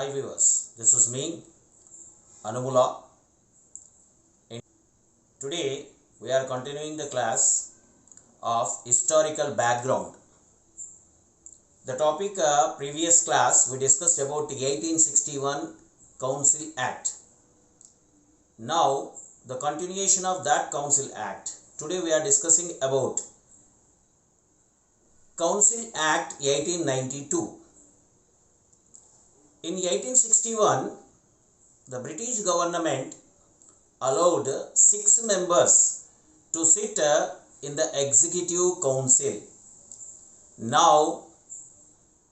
Hi viewers, this is me Anumula. Today we are continuing the class of historical background. The topic previous class we discussed about the 1861 Council Act. Now the continuation of that Council Act. Today we are discussing about Council Act 1892. In 1861, the British government allowed 6 members to sit in the Executive Council. Now,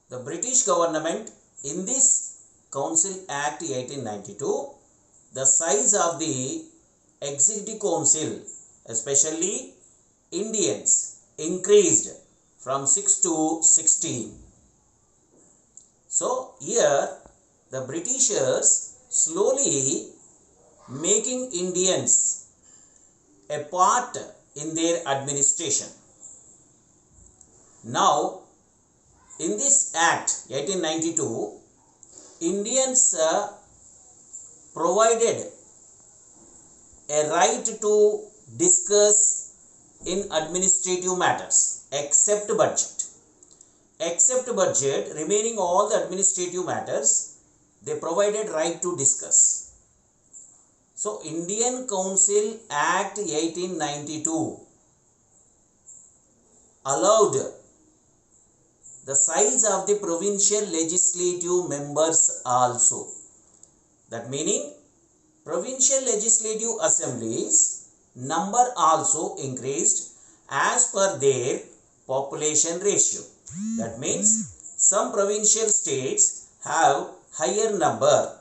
the British government in this Council Act 1892, the size of the Executive Council, especially Indians, increased from 6 to 16. So, here the Britishers slowly making Indians a part in their administration. Now, in this Act 1892, Indians provided a right to discuss in administrative matters except budget. Except budget, remaining all the administrative matters, they provided right to discuss. So, Indian Council Act 1892 allowed the size of the provincial legislative members also. That meaning, provincial legislative assemblies number also increased as per their population ratio. That means, some provincial states have higher number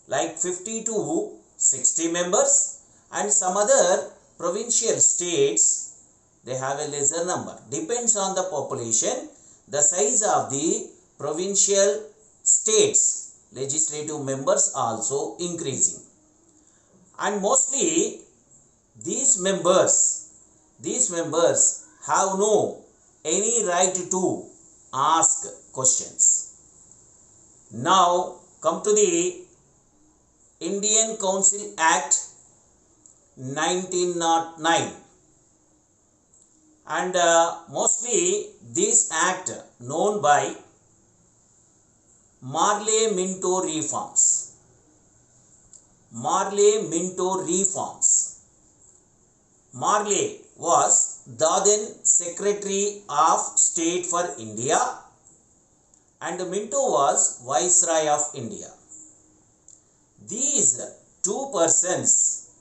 like 50 to 60 members, and some other provincial states they have a lesser number. Depends on the population, the size of the provincial states legislative members also increasing. And mostly these members have no any right to ask questions. Now come to the Indian Council Act 1909, and mostly this act known by Marley-Minto reforms. Marley-Minto reforms. Marley was the then Secretary of State for India and Minto was Viceroy of India. These two persons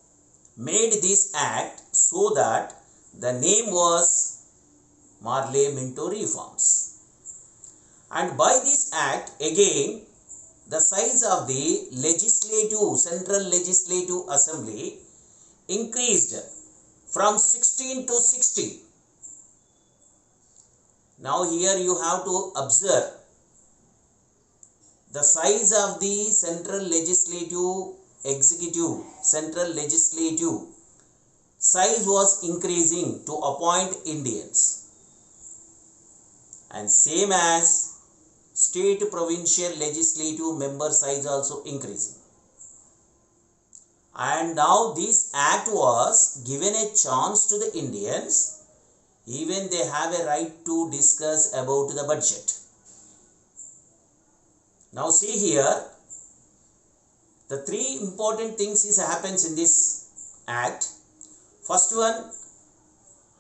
made this act so that the name was Marley-Minto reforms. And by this act again the size of the Central Legislative Assembly increased from 16 to 60. Now here you have to observe the size of the Central Legislative size was increasing to appoint Indians, and same as state provincial legislative member size also increasing. And now this act was given a chance to the Indians, even they have a right to discuss about the budget. Now see here, the 3 important things happens in this act. First one,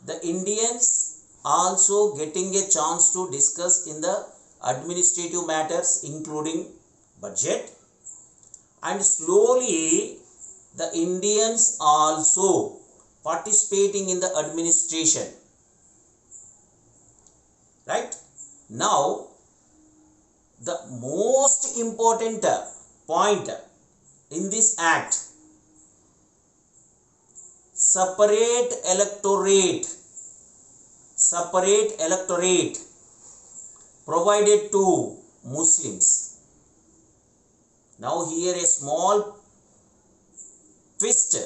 the Indians also getting a chance to discuss in the administrative matters including budget, and slowly the Indians also participating in the administration. Right? Now, the most important point in this act, separate electorate provided to Muslims. Now here a small twist.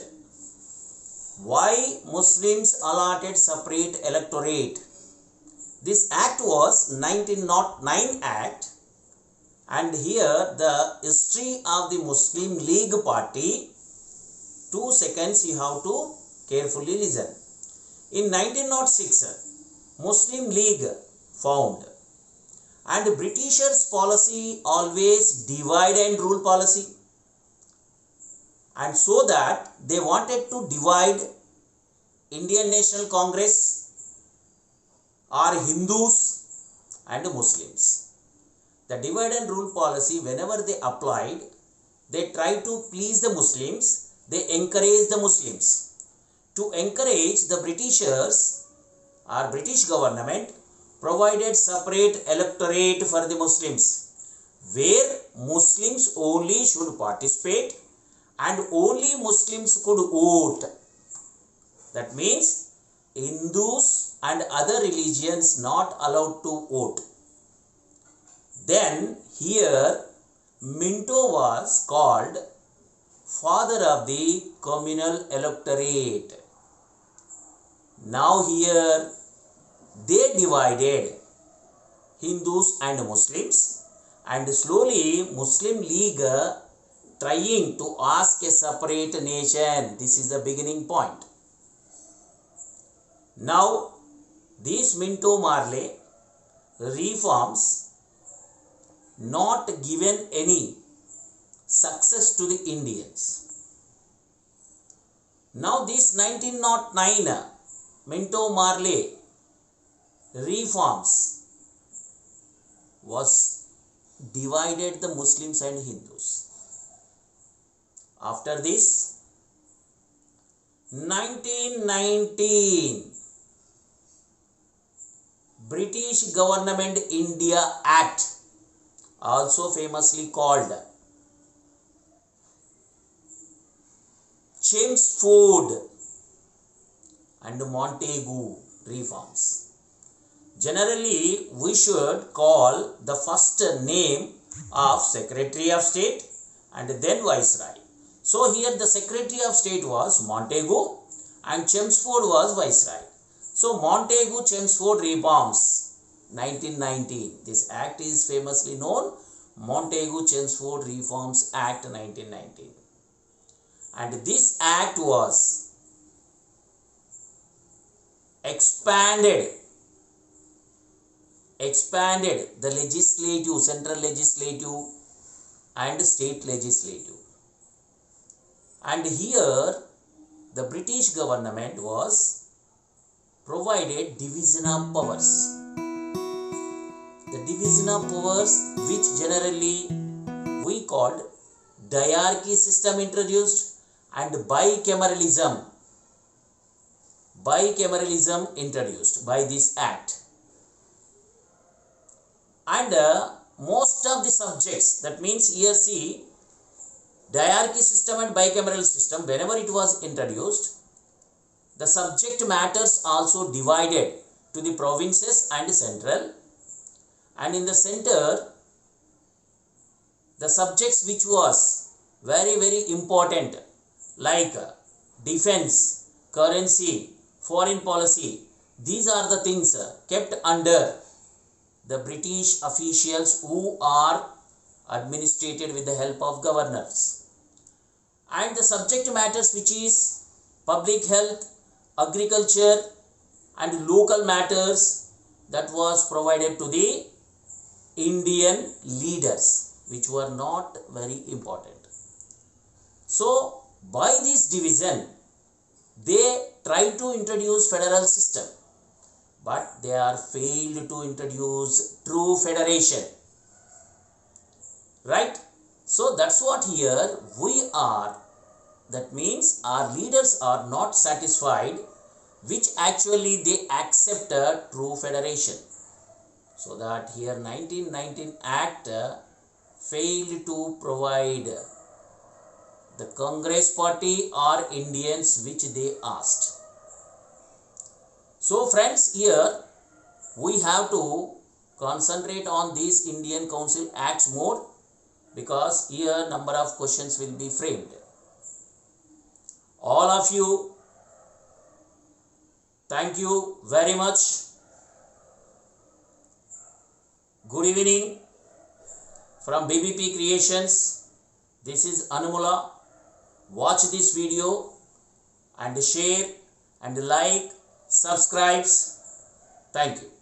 Why Muslims allotted separate electorate? This act was 1909 Act, And here the history of the Muslim League Party, 2 seconds you have to carefully listen. In 1906, Muslim League found, and Britishers' policy always divide and rule policy, and so that they wanted to divide Indian National Congress or Hindus and Muslims. The divide and rule policy, whenever they applied, they tried to please the Muslims, they encouraged the Muslims. To encourage, the Britishers or British government provided separate electorate for the Muslims, where Muslims only should participate and only Muslims could vote. That means Hindus and other religions not allowed to vote. Then here Minto was called father of the communal electorate. Now here they divided Hindus and Muslims, and slowly Muslim League trying to ask a separate nation. This is the beginning point. Now these Minto Marley reforms not given any success to the Indians. Now this 1909 Minto Marley reforms was divided the Muslims and Hindus. After this, 1919 British Government India Act, also famously called Chelmsford and Montagu reforms. Generally, we should call the first name of Secretary of State and then Viceroy. So here the Secretary of State was Montagu and Chelmsford was Viceroy. So Montagu Chelmsford reforms 1919. This act is famously known Montagu Chelmsford Reforms Act 1919. And this act was expanded the legislative, central legislative and state legislative. And here the British government was provided division of powers. The division of powers, which generally we called diarchy system, introduced, and bicameralism introduced by this act. And most of the subjects, that means here see, diarchy system and bicameral system, whenever it was introduced, the subject matters also divided to the provinces and central, and in the center the subjects which was very important like defense, currency, foreign policy, these are the things kept under the British officials who are administrated with the help of governors. And the subject matters which is public health, agriculture and local matters, that was provided to the Indian leaders, which were not very important. So by this division they tried to introduce federal system, but they are failed to introduce true federation, right? So that's what here we are, that means our leaders are not satisfied, which actually they accept a true federation. So that here 1919 Act failed to provide the Congress party or Indians which they asked. So friends, here we have to concentrate on these Indian Council Acts more, because here number of questions will be framed. All of you, thank you very much. Good evening. from BBP Creations. This is Anumula. Watch this video and share and like, subscribes. Thank you.